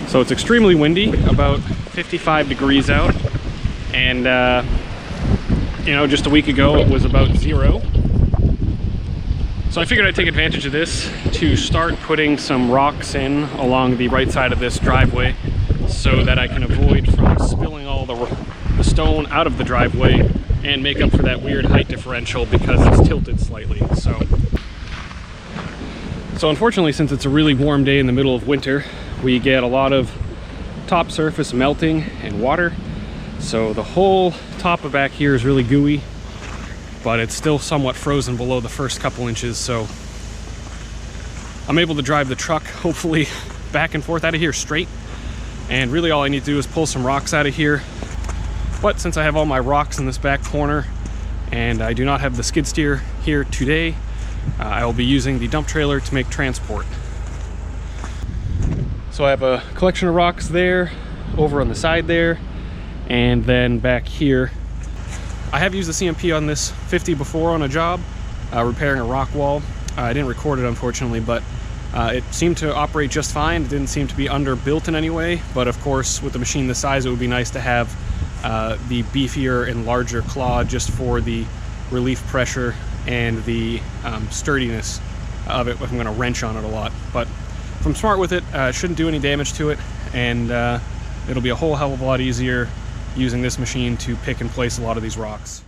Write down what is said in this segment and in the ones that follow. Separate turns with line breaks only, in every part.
So it's extremely windy, about 55 degrees out, and you know, just a week ago it was about 0. So I figured I'd take advantage of this to start putting some rocks in along the right side of this driveway so that I can avoid from spilling all the stone out of the driveway and make up for that weird height differential because it's tilted slightly. So unfortunately, since it's a really warm day in the middle of winter, we get a lot of top surface melting and water. So the whole top of back here is really gooey, but it's still somewhat frozen below the first couple inches. So I'm able to drive the truck hopefully back and forth out of here straight. And really all I need to do is pull some rocks out of here. But since I have all my rocks in this back corner and I do not have the skid steer here today, I will be using the dump trailer to make transport. So I have a collection of rocks there, over on the side there, and then back here. I have used the CMP on this 50 before on a job, repairing a rock wall. I didn't record it unfortunately, but it seemed to operate just fine. It didn't seem to be underbuilt in any way, but of course with a machine this size it would be nice to have the beefier and larger claw just for the relief pressure and the sturdiness of it if I'm going to wrench on it a lot. But if I'm smart with it, it shouldn't do any damage to it, and it'll be a whole hell of a lot easier using this machine to pick and place a lot of these rocks.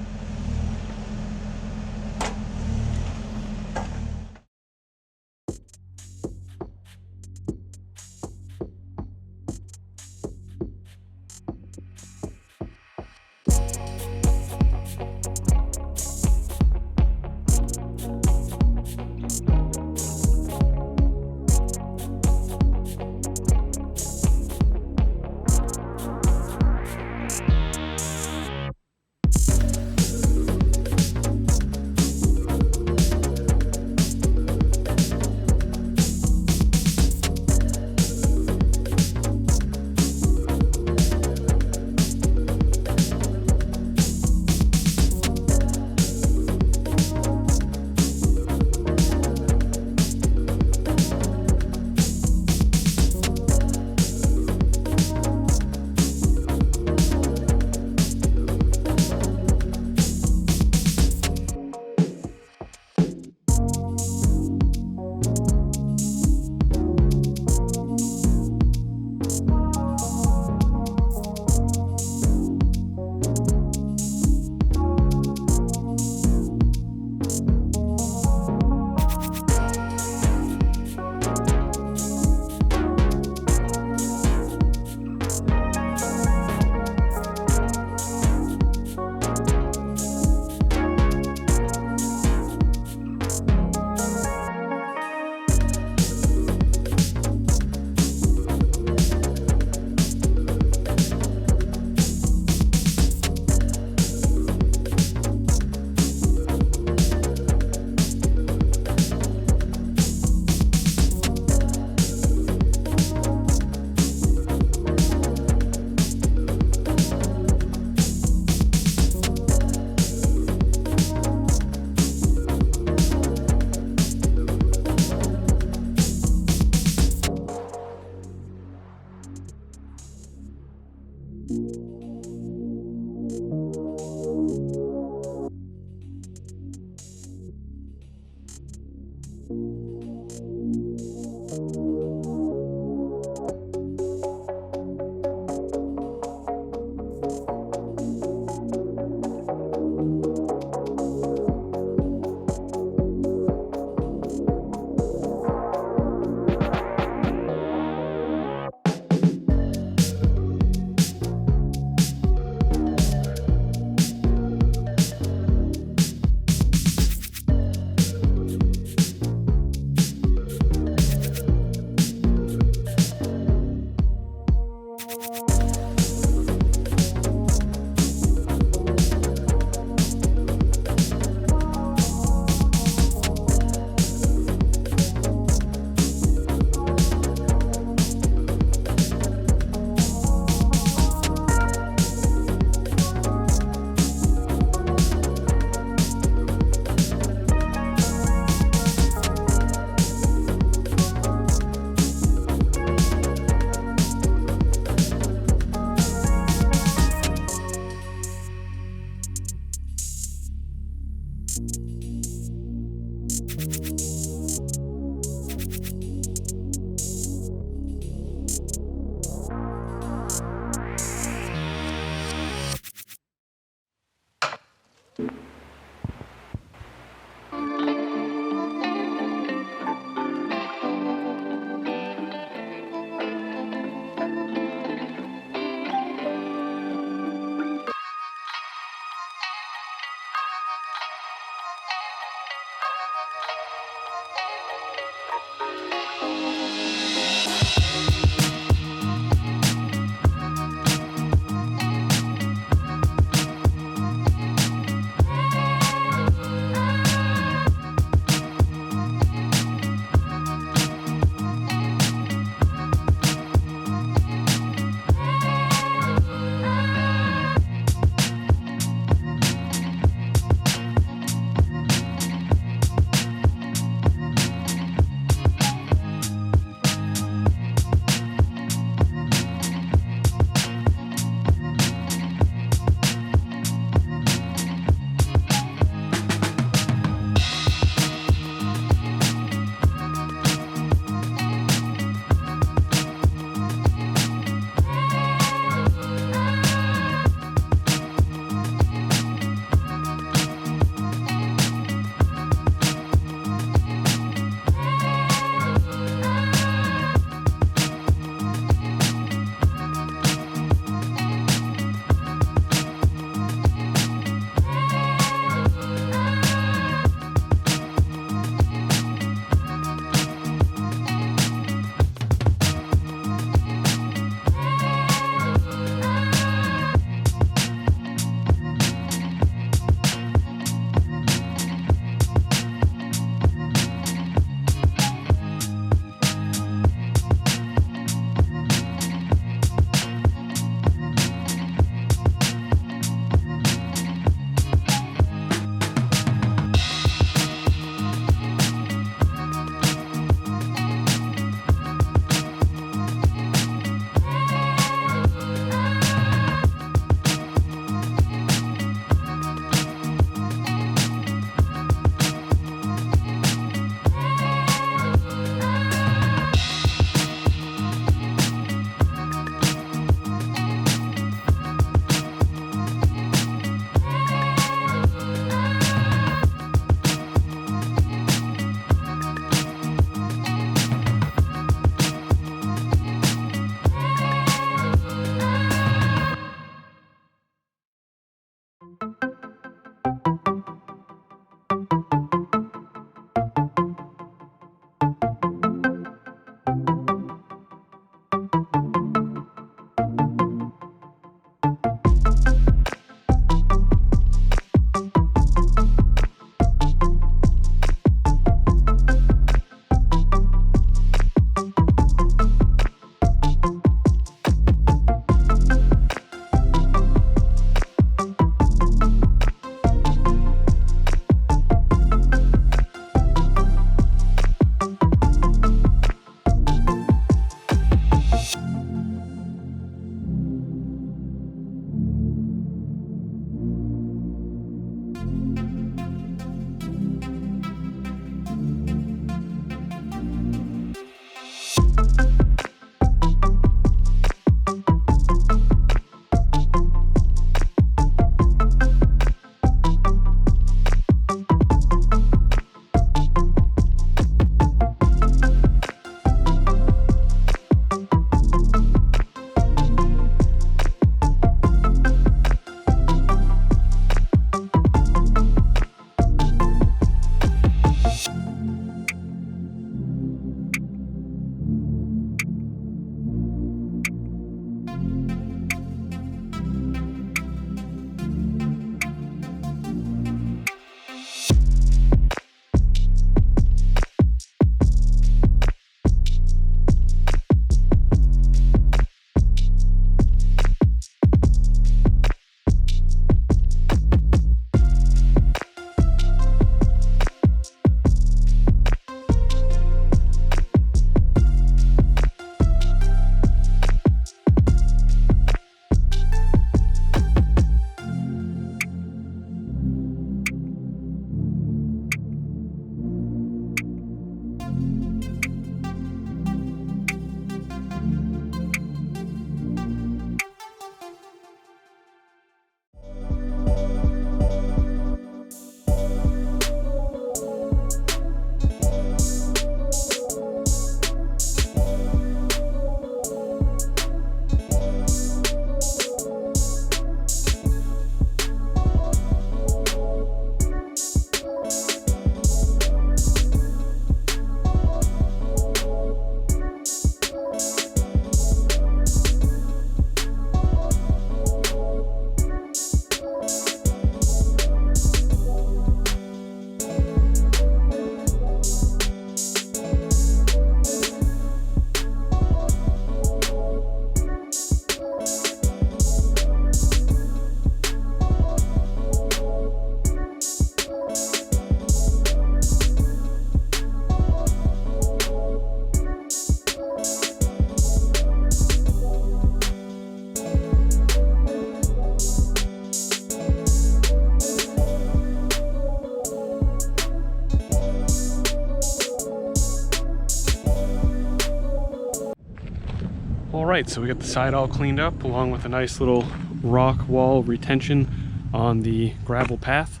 All right, so we got the side all cleaned up along with a nice little rock wall retention on the gravel path.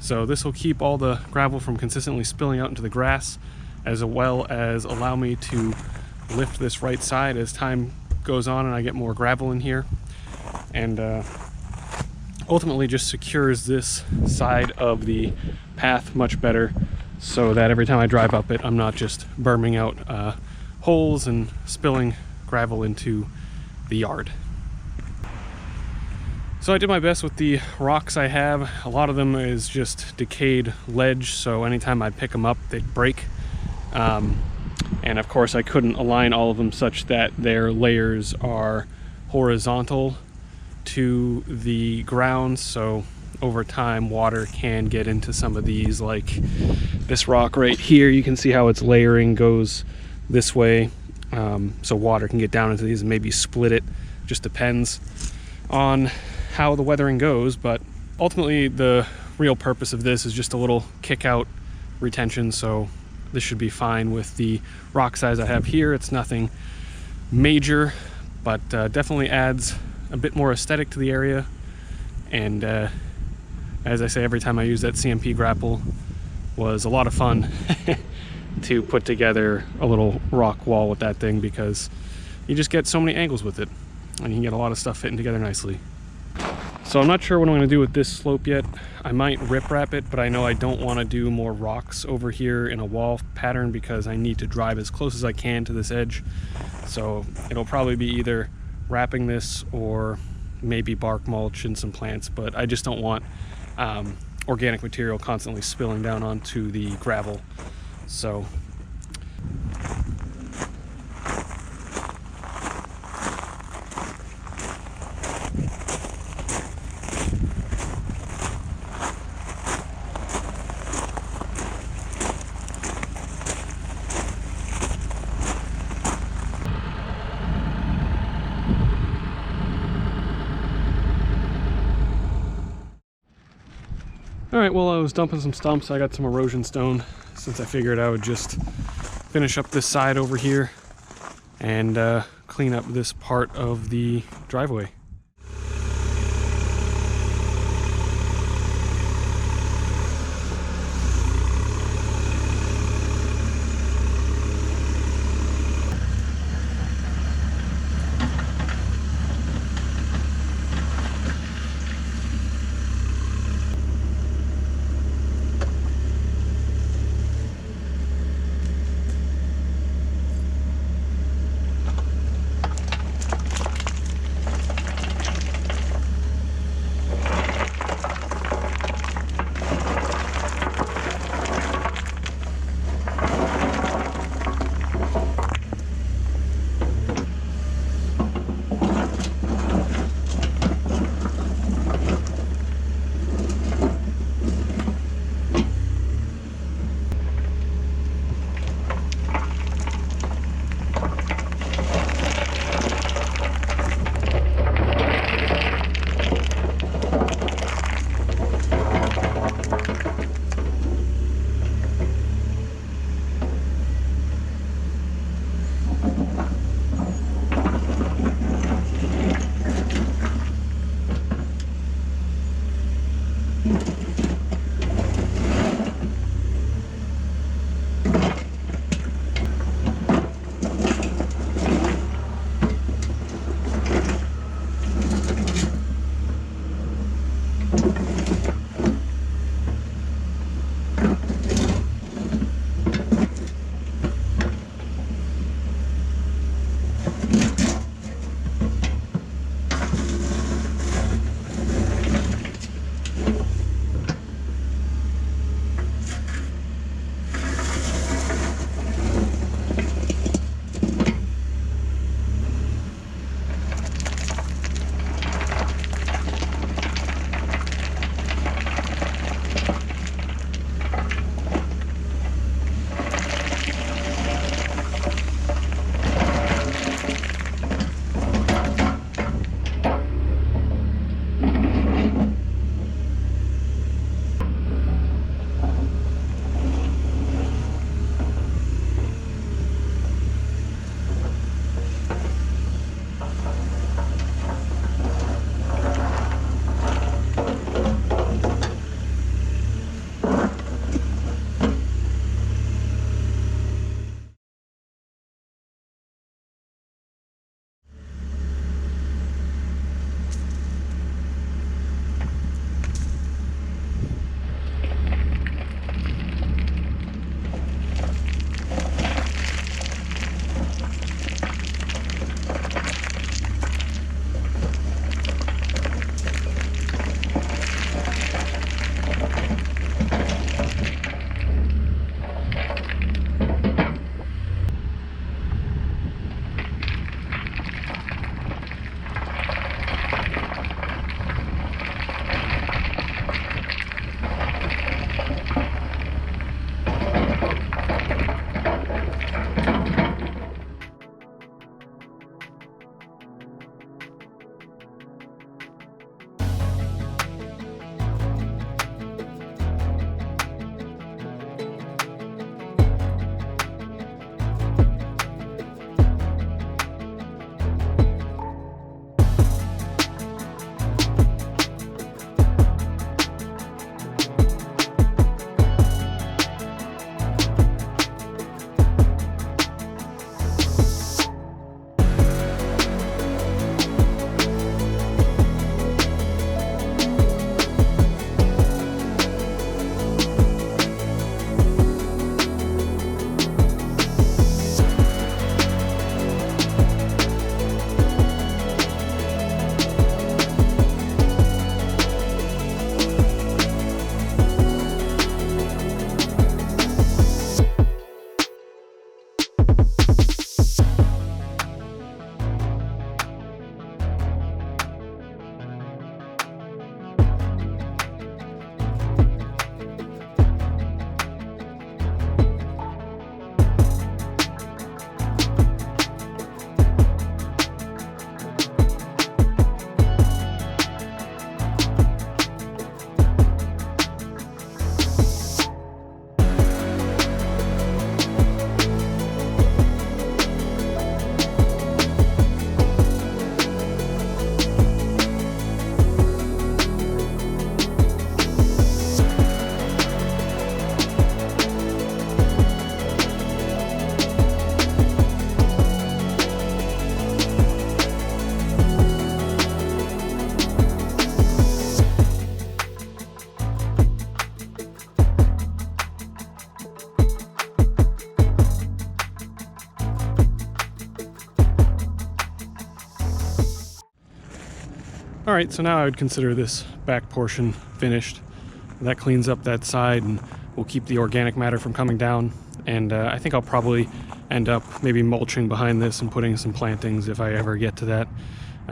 So this will keep all the gravel from consistently spilling out into the grass, as well as allow me to lift this right side as time goes on and I get more gravel in here. And ultimately just secures this side of the path much better, so that every time I drive up it, I'm not just berming out holes and spilling gravel into the yard. So I did my best with the rocks I have. A lot of them is just decayed ledge, so anytime I pick them up, they'd break. And of course I couldn't align all of them such that their layers are horizontal to the ground, so over time water can get into some of these. Like this rock right here, you can see how its layering goes this way, so water can get down into these and maybe split it. Just depends on how the weathering goes, but ultimately the real purpose of this is just a little kick out retention, so this should be fine with the rock size I have here. It's nothing major, but definitely adds a bit more aesthetic to the area. And as I say, every time I use that CMP grapple was a lot of fun to put together a little rock wall with that thing, because you just get so many angles with it and you can get a lot of stuff fitting together nicely. So I'm not sure what I'm going to do with this slope yet. I might rip wrap it, but I know I don't want to do more rocks over here in a wall pattern because I need to drive as close as I can to this edge. So it'll probably be either wrapping this or maybe bark mulch and some plants, but I just don't want organic material constantly spilling down onto the gravel. So all right, well, I was dumping some stumps. I got some erosion stone since I figured I would just finish up this side over here and clean up this part of the driveway. All right, so now I would consider this back portion finished. That cleans up that side and will keep the organic matter from coming down. And I think I'll probably end up maybe mulching behind this and putting some plantings if I ever get to that.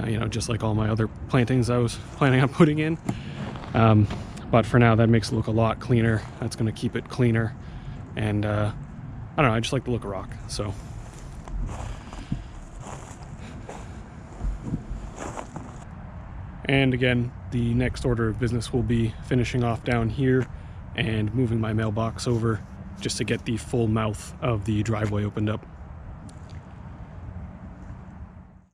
You know, just like all my other plantings I was planning on putting in. But for now, that makes it look a lot cleaner. That's going to keep it cleaner. And I don't know, I just like the look of rock, so. And again, the next order of business will be finishing off down here and moving my mailbox over just to get the full mouth of the driveway opened up.